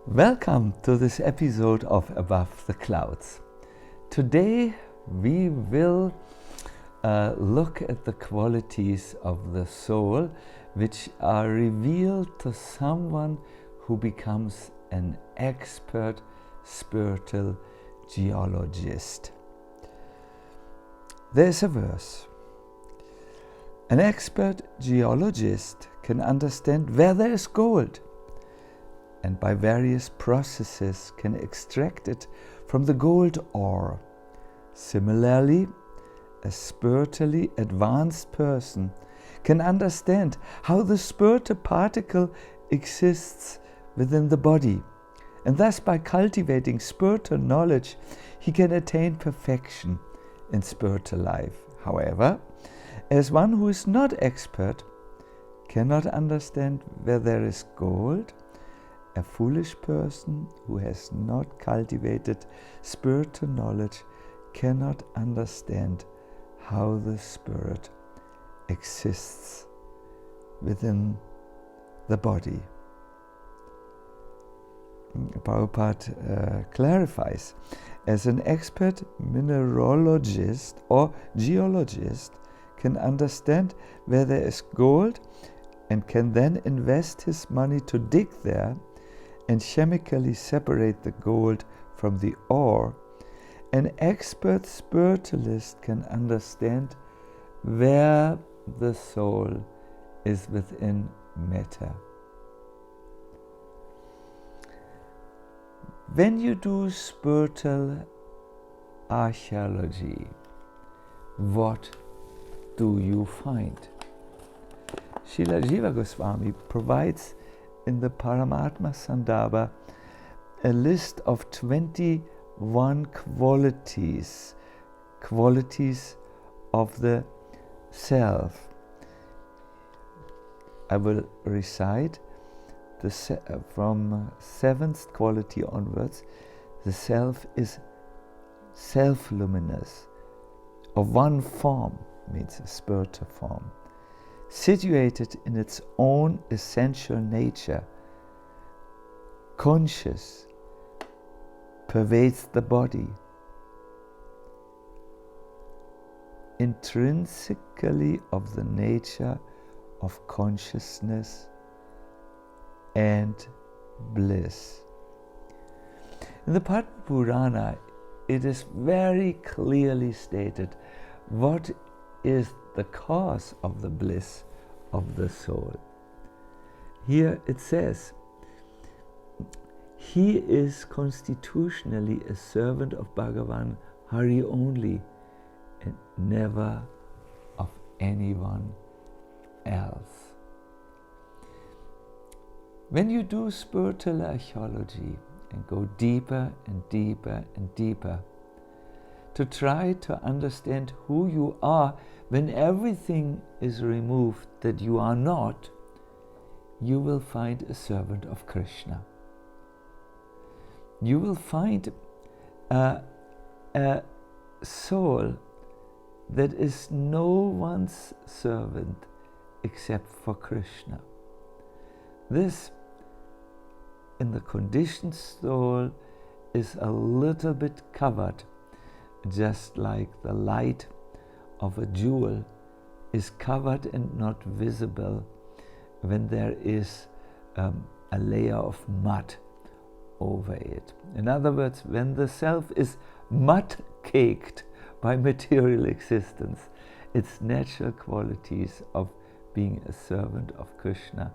Welcome to this episode of Above the Clouds. Today we will look at the qualities of the soul which are revealed to someone who becomes an expert spiritual geologist. There's a verse. An expert geologist can understand where there is gold, and by various processes can extract it from the gold ore. Similarly, a spiritually advanced person can understand how the spiritual particle exists within the body, and thus by cultivating spiritual knowledge he can attain perfection in spiritual life. However, as one who is not expert cannot understand where there is gold, a foolish person who has not cultivated spiritual knowledge cannot understand how the spirit exists within the body. Prabhupada clarifies, as an expert mineralogist or geologist can understand where there is gold and can then invest his money to dig there and chemically separate the gold from the ore, an expert spiritualist can understand where the soul is within matter. When you do spiritual archaeology, what do you find? Srila Jiva Goswami provides in the Paramatma Sandarbha a list of 21 qualities of the self. I will recite from 7th quality onwards. The self is self-luminous, of one form, means a spiritual form, situated in its own essential nature, conscious, pervades the body, intrinsically of the nature of consciousness and bliss. In the Padma Purana, it is very clearly stated what is the cause of the bliss of the soul. Here it says, he is constitutionally a servant of Bhagavan Hari only, and never of anyone else. When you do spiritual archaeology and go deeper and deeper and deeper to try to understand who you are, when everything is removed that you are not, you will find a servant of Krishna. You will find a soul that is no one's servant except for Krishna. This, in the conditioned soul, is a little bit covered, just like the light of a jewel is covered and not visible when there is a layer of mud over it. In other words, when the self is mud-caked by material existence, its natural qualities of being a servant of Krishna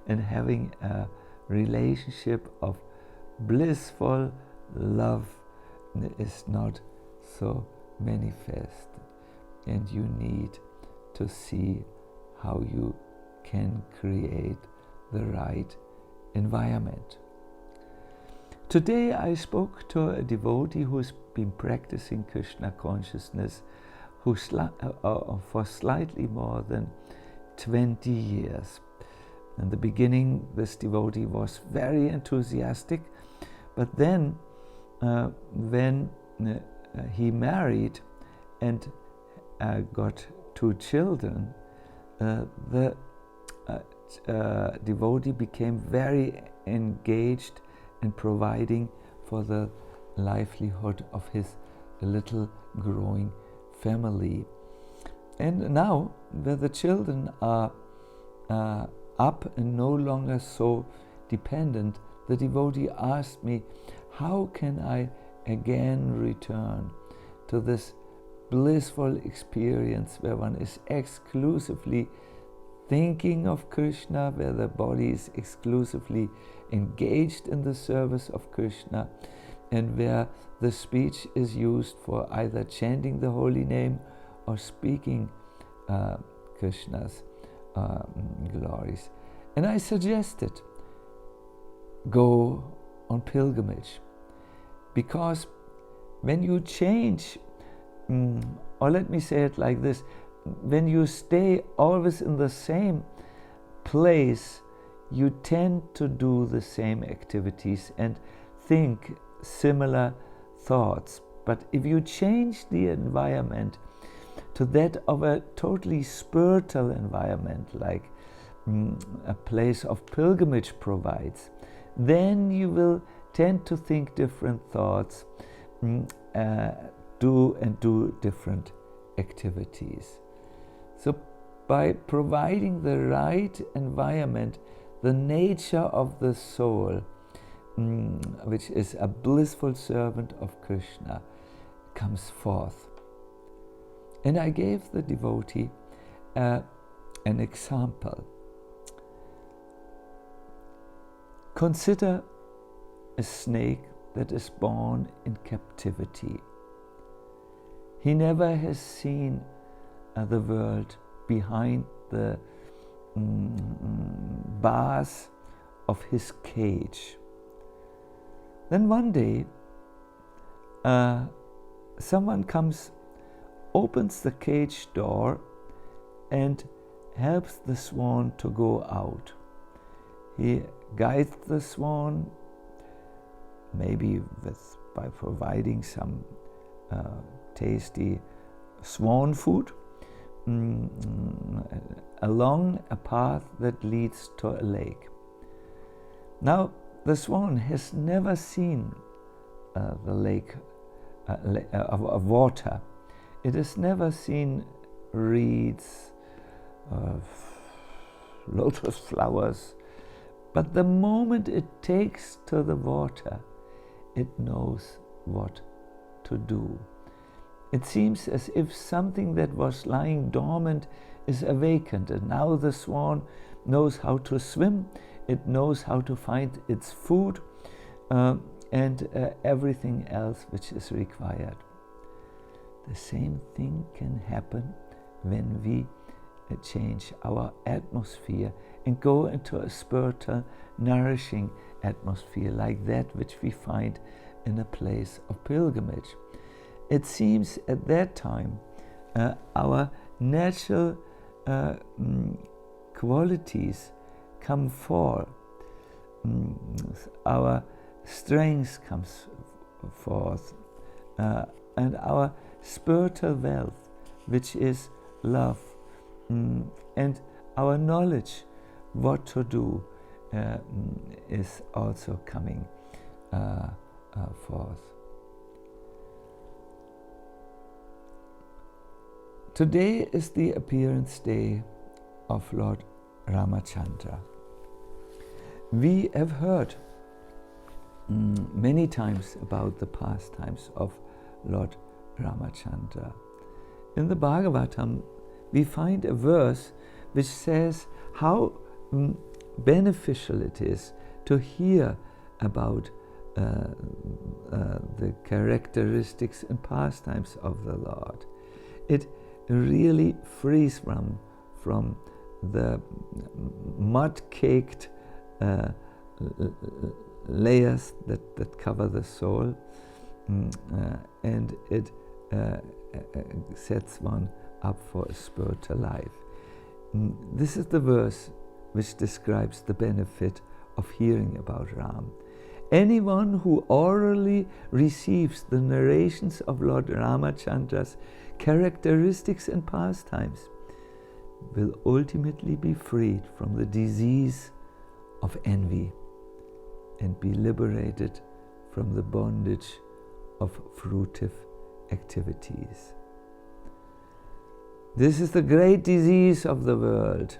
and having a relationship of blissful love is not so manifest, and you need to see how you can create the right environment. Today I spoke to a devotee who's been practicing Krishna consciousness for slightly more than 20 years. In the beginning, this devotee was very enthusiastic, but then when he married and got 2 children, the devotee became very engaged and providing for the livelihood of his little growing family. And now that the children are up and no longer so dependent, the devotee asked me, how can I again return to this blissful experience where one is exclusively thinking of Krishna, where the body is exclusively engaged in the service of Krishna, and where the speech is used for either chanting the holy name or speaking Krishna's glories. And I suggested, go on pilgrimage, because when you change, or let me say it like this, when you stay always in the same place, you tend to do the same activities and think similar thoughts. But if you change the environment to that of a totally spiritual environment, like a place of pilgrimage provides, then you will tend to think different thoughts, do different activities. So by providing the right environment, the nature of the soul, which is a blissful servant of Krishna, comes forth. And I gave the devotee an example. Consider a snake that is born in captivity. He never has seen the world behind the bars of his cage. Then one day, someone comes, opens the cage door and helps the swan to go out. He guides the swan, maybe by providing some tasty swan food, along a path that leads to a lake. Now, the swan has never seen the lake of water. It has never seen reeds, lotus flowers, but the moment it takes to the water, it knows what to do. It seems as if something that was lying dormant is awakened, and now the swan knows how to swim, it knows how to find its food, and everything else which is required. The same thing can happen when we change our atmosphere and go into a spiritual, nourishing atmosphere like that which we find in a place of pilgrimage. It seems at that time our natural qualities come forth, our strength comes forth, and our spiritual wealth, which is love, and our knowledge what to do is also coming forth. Today is the appearance day of Lord Ramachandra. We have heard many times about the pastimes of Lord Ramachandra. In the Bhagavatam, we find a verse which says how beneficial it is to hear about the characteristics and pastimes of the Lord. It really frees one from the mud-caked layers that cover the soul, and it sets one up for a spiritual life. This is the verse which describes the benefit of hearing about Ram. Anyone who orally receives the narrations of Lord Ramachandra's characteristics and pastimes will ultimately be freed from the disease of envy. and be liberated from the bondage of fruitive activities. This is the great disease of the world.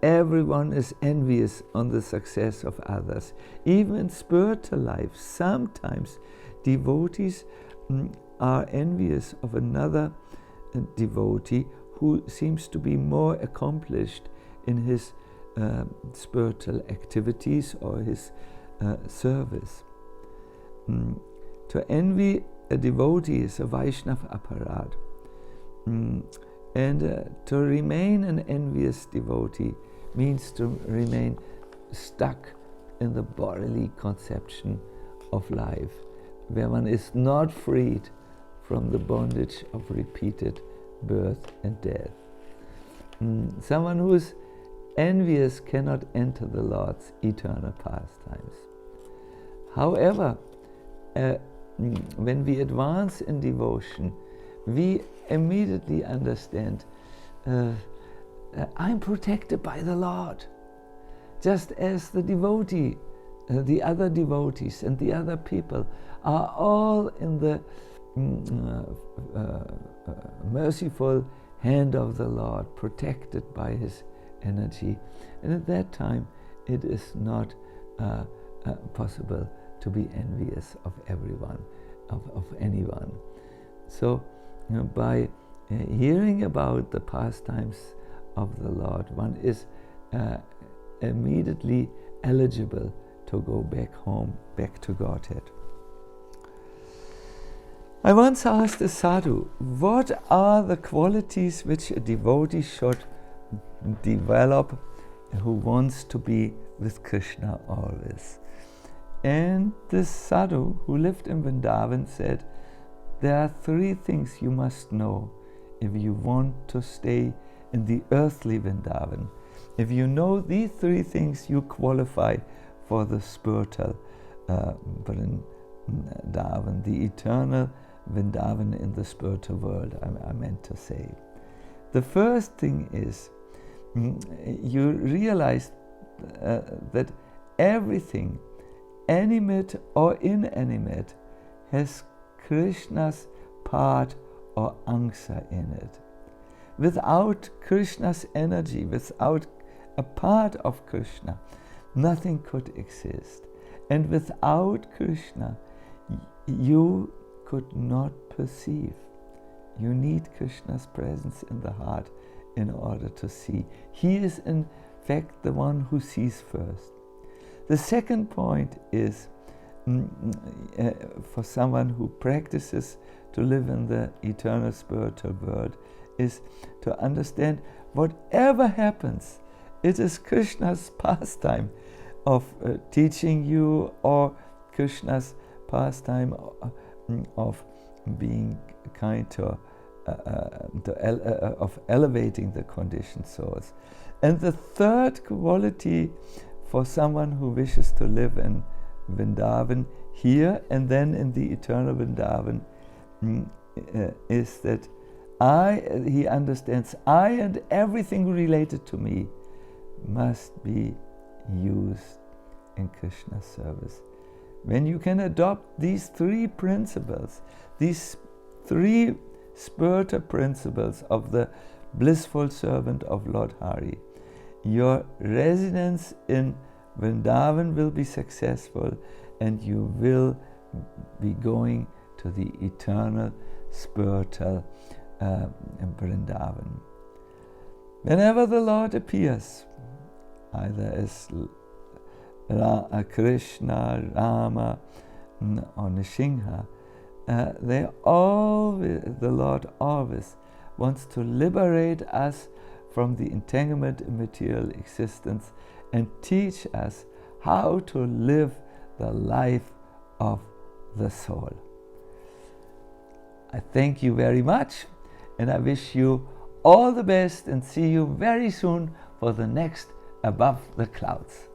Everyone is envious on the success of others. Even in spiritual life, sometimes devotees are envious of another devotee who seems to be more accomplished in his spiritual activities or his service. To envy a devotee is a Vaishnava aparad. And to remain an envious devotee means to remain stuck in the bodily conception of life, where one is not freed from the bondage of repeated birth and death. Someone who is envious cannot enter the Lord's eternal pastimes. However, when we advance in devotion, we immediately understand I'm protected by the Lord, just as the devotee, the other devotees and the other people are all in the merciful hand of the Lord, protected by his energy. And at that time it is not possible to be envious of everyone, of anyone. So by hearing about the pastimes of the Lord, one is immediately eligible to go back home, back to Godhead. I once asked a sadhu, what are the qualities which a devotee should develop who wants to be with Krishna always? And this sadhu, who lived in Vrindavan, said, there are 3 things you must know if you want to stay in the earthly Vrindavan. If you know these 3 things, you qualify for the spiritual Vrindavan, the eternal Vrindavan in the spiritual world, I meant to say. The first thing is, you realize that everything, animate or inanimate, has Krishna's part or angsa in it. Without Krishna's energy, without a part of Krishna, nothing could exist. And without Krishna, you could not perceive. You need Krishna's presence in the heart in order to see. He is in fact the one who sees first. The second point is, for someone who practices to live in the eternal spiritual world, is to understand whatever happens, it is Krishna's pastime of teaching you, or Krishna's pastime of being kind to of elevating the conditioned souls. And the third quality for someone who wishes to live in Vrindavan here and then in the eternal Vrindavan is that he understands I and everything related to me must be used in Krishna's service. When you can adopt these 3 principles, these 3 spiritual principles of the blissful servant of Lord Hari, your residence in Vrindavan will be successful, and you will be going to the eternal spiritual Vrindavan. Whenever the Lord appears, either as Krishna, Rama, or Nrsimha, the Lord always wants to liberate us from the entanglement in material existence and teach us how to live the life of the soul. I thank you very much, and I wish you all the best, and see you very soon for the next Above the Clouds.